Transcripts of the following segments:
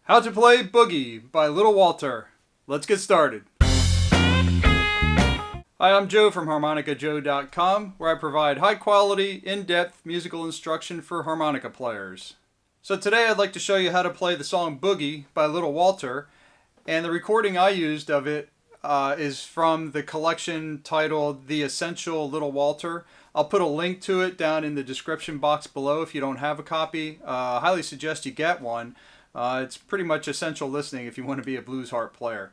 How to Play Boogie by Little Walter. Let's get started. Hi, I'm Joe from HarmonicaJoe.com, where I provide high quality, in-depth musical instruction for harmonica players. So today I'd like to show you how to play the song Boogie by Little Walter, and the recording I used of it is from the collection titled The Essential Little Walter. I'll put a link to it down in the description box below if you don't have a copy. I highly suggest you get one. It's pretty much essential listening if you want to be a blues harp player.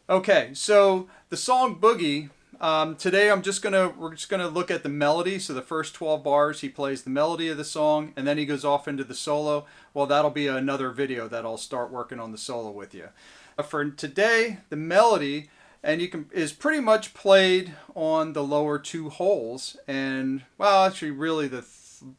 Okay, so the song Boogie. Today we're just gonna look at the melody. So the first 12 bars, he plays the melody of the song, and then he goes off into the solo. Well, that'll be another video that I'll start working on the solo with you. For today, the melody is pretty much played on the lower two holes, and well, actually, really the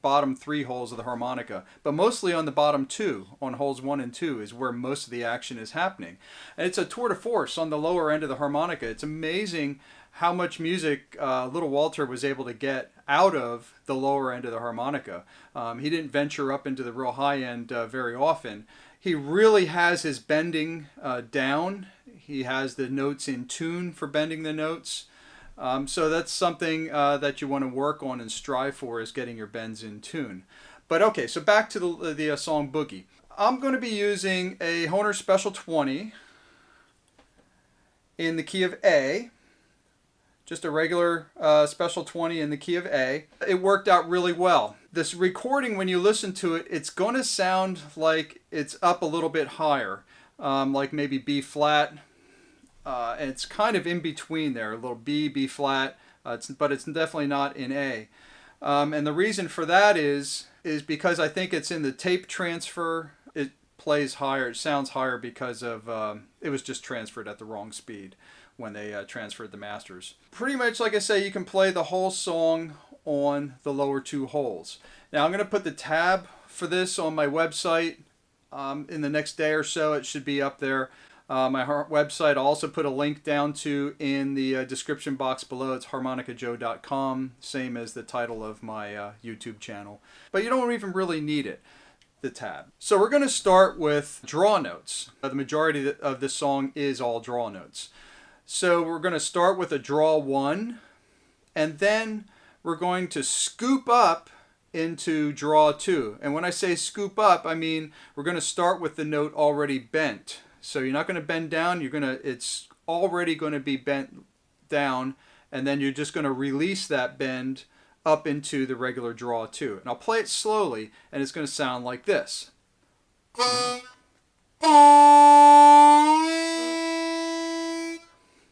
bottom three holes of the harmonica, but mostly on the bottom two, on holes 1 and 2, is where most of the action is happening. And it's a tour de force on the lower end of the harmonica. It's amazing how much music Little Walter was able to get out of the lower end of the harmonica. He didn't venture up into the real high end very often. He really has his bending down. He has the notes in tune for bending the notes. So that's something that you want to work on and strive for, is getting your bends in tune. But okay, so back to the song Boogie. I'm going to be using a Hohner Special 20 in the key of A. Just a regular Special 20 in the key of A. It worked out really well. This recording, when you listen to it, it's going to sound like it's up a little bit higher, like maybe B flat. And it's kind of in between there, a little B flat, but it's definitely not in A. And the reason for that is because I think it's in the tape transfer. It plays higher, it sounds higher because of it was just transferred at the wrong speed when they transferred the masters. Pretty much, like I say, you can play the whole song on the lower two holes. Now I'm going to put the tab for this on my website in the next day or so. It should be up there. My website, I'll also put a link down to in the description box below. It's HarmonicaJoe.com, same as the title of my YouTube channel. But you don't even really need it, the tab. So we're going to start with draw notes. The majority of this song is all draw notes. So we're going to start with a draw 1, and then we're going to scoop up into draw 2. And when I say scoop up, I mean we're going to start with the note already bent. So you're not going to bend down, it's already going to be bent down, and then you're just going to release that bend up into the regular draw 2. And I'll play it slowly, and it's going to sound like this.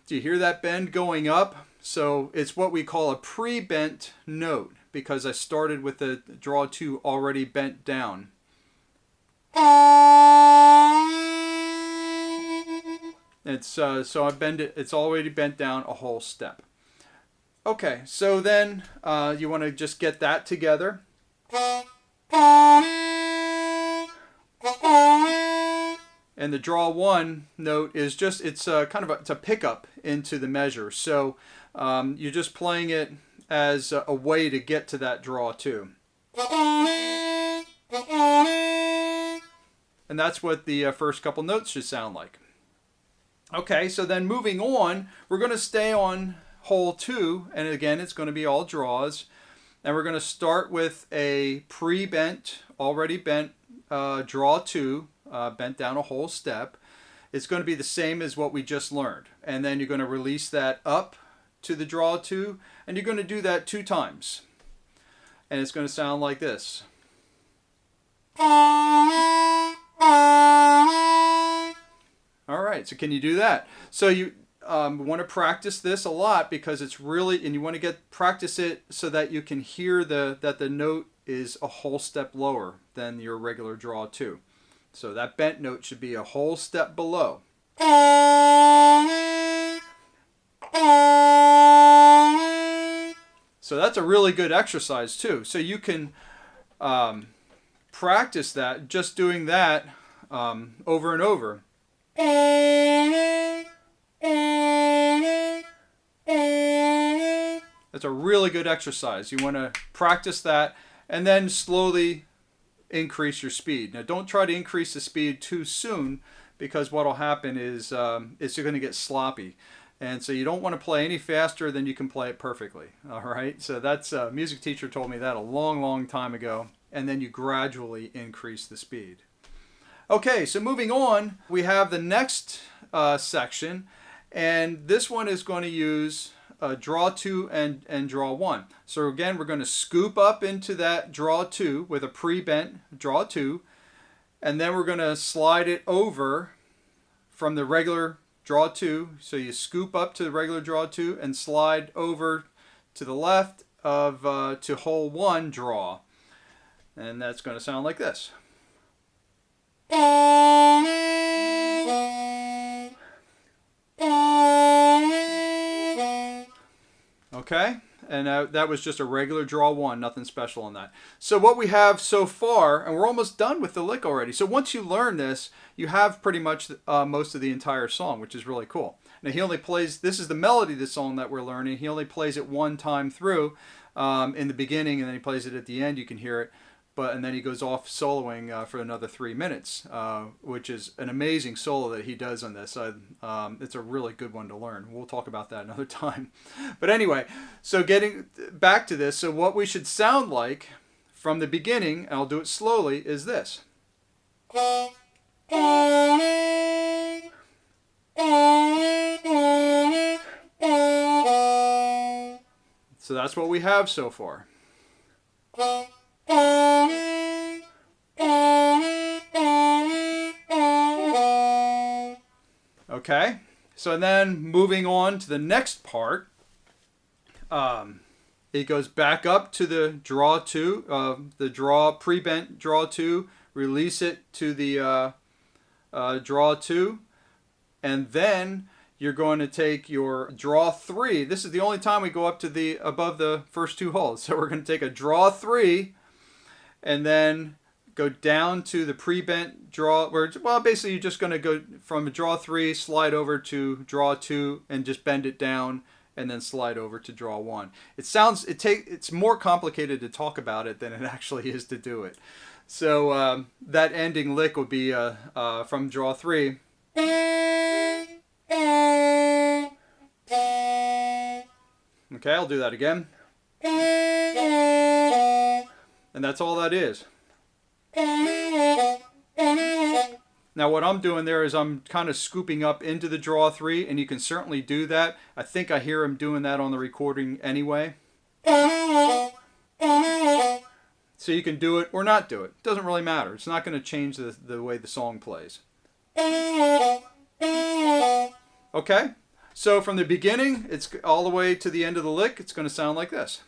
Do you hear that bend going up? So it's what we call a pre-bent note, because I started with the draw 2 already bent down. So I bend it, it's already bent down a whole step. Okay, so then you want to just get that together. And the draw 1 note is just, it's kind of it's a pickup into the measure. So you're just playing it as a way to get to that draw 2. And that's what the first couple notes should sound like. Okay, so then moving on, we're going to stay on hole 2, and again, it's going to be all draws. And we're going to start with a pre-bent, already bent draw 2, bent down a whole step. It's going to be the same as what we just learned. And then you're going to release that up to the draw 2, and you're going to do that 2 times. And it's going to sound like this. All right, so can you do that? So you want to practice this a lot, because it's really, and you want to practice it so that you can hear that the note is a whole step lower than your regular draw 2. So that bent note should be a whole step below. So that's a really good exercise too. So you can practice that, just doing that over and over. That's a really good exercise. You want to practice that and then slowly increase your speed. Now don't try to increase the speed too soon, because what will happen is you're going to get sloppy. And so you don't want to play any faster than you can play it perfectly. All right. So that's a music teacher told me that a long, long time ago. And then you gradually increase the speed. Okay. So moving on, we have the next section, and this one is going to use draw 2 and draw 1. So again, we're going to scoop up into that draw 2 with a pre-bent draw 2, and then we're going to slide it over from the regular draw 2. So you scoop up to the regular draw 2 and slide over to the left of to hole 1 draw, and that's going to sound like this. Okay, and that was just a regular draw 1, nothing special on that. So what we have so far, and we're almost done with the lick already. So once you learn this, you have pretty much most of the entire song, which is really cool. Now he only plays, this is the melody of the song that we're learning. He only plays it one time through in the beginning, and then he plays it at the end. You can hear it. And then he goes off soloing for another 3 minutes, which is an amazing solo that he does on this. It's a really good one to learn. We'll talk about that another time. But anyway, so getting back to this, so what we should sound like from the beginning, and I'll do it slowly, is this. So that's what we have so far. Okay, so then moving on to the next part, it goes back up to the draw 2, the pre-bent draw 2, release it to the draw 2, and then you're going to take your draw 3. This is the only time we go up to above the first 2 holes. So we're going to take a draw 3 and then go down to the pre-bent draw, well, basically you're just going to go from a draw 3, slide over to draw 2, and just bend it down, and then slide over to draw 1. It's more complicated to talk about it than it actually is to do it. So that ending lick would be from draw 3. Okay, I'll do that again. And that's all that is. Now what I'm doing there is I'm kind of scooping up into the draw 3, and you can certainly do that. I think I hear him doing that on the recording anyway. So you can do it or not do it. It doesn't really matter. It's not going to change the way the song plays. Okay, so from the beginning, it's all the way to the end of the lick, it's going to sound like this.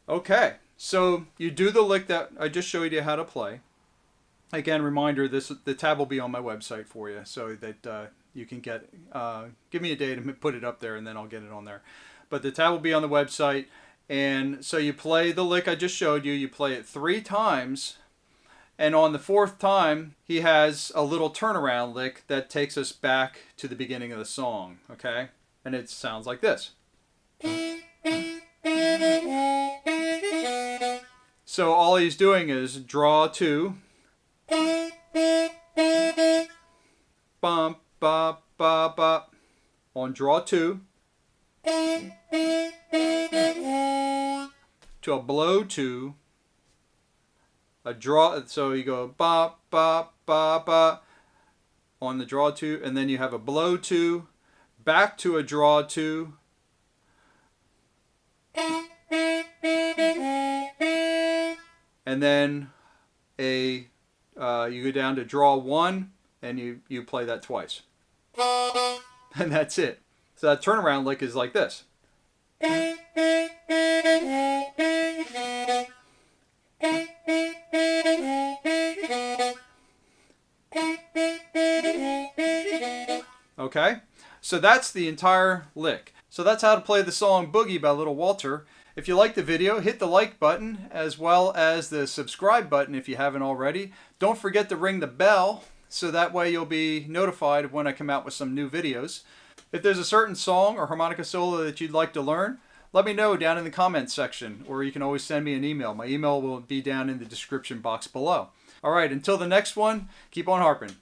Okay, so you do the lick that I just showed you how to play. Again, reminder, the tab will be on my website for you, so that you can give me a day to put it up there, and then I'll get it on there. But the tab will be on the website, and so you play the lick I just showed you. You play it 3 times, and on the 4th time, he has a little turnaround lick that takes us back to the beginning of the song, okay? And it sounds like this. So all he's doing is draw 2, bump, bop, bop, bop, on draw 2, to a blow 2, a draw, so you go bop, bop, bop, bop, on the draw 2, and then you have a blow 2, back to a draw 2, And then you go down to draw 1, and you play that twice. And that's it. So that turnaround lick is like this. Okay, so that's the entire lick. So that's how to play the song Boogie by Little Walter. If you like the video, hit the like button as well as the subscribe button if you haven't already. Don't forget to ring the bell so that way you'll be notified when I come out with some new videos. If there's a certain song or harmonica solo that you'd like to learn, let me know down in the comments section, or you can always send me an email. My email will be down in the description box below. All right, until the next one, keep on harping.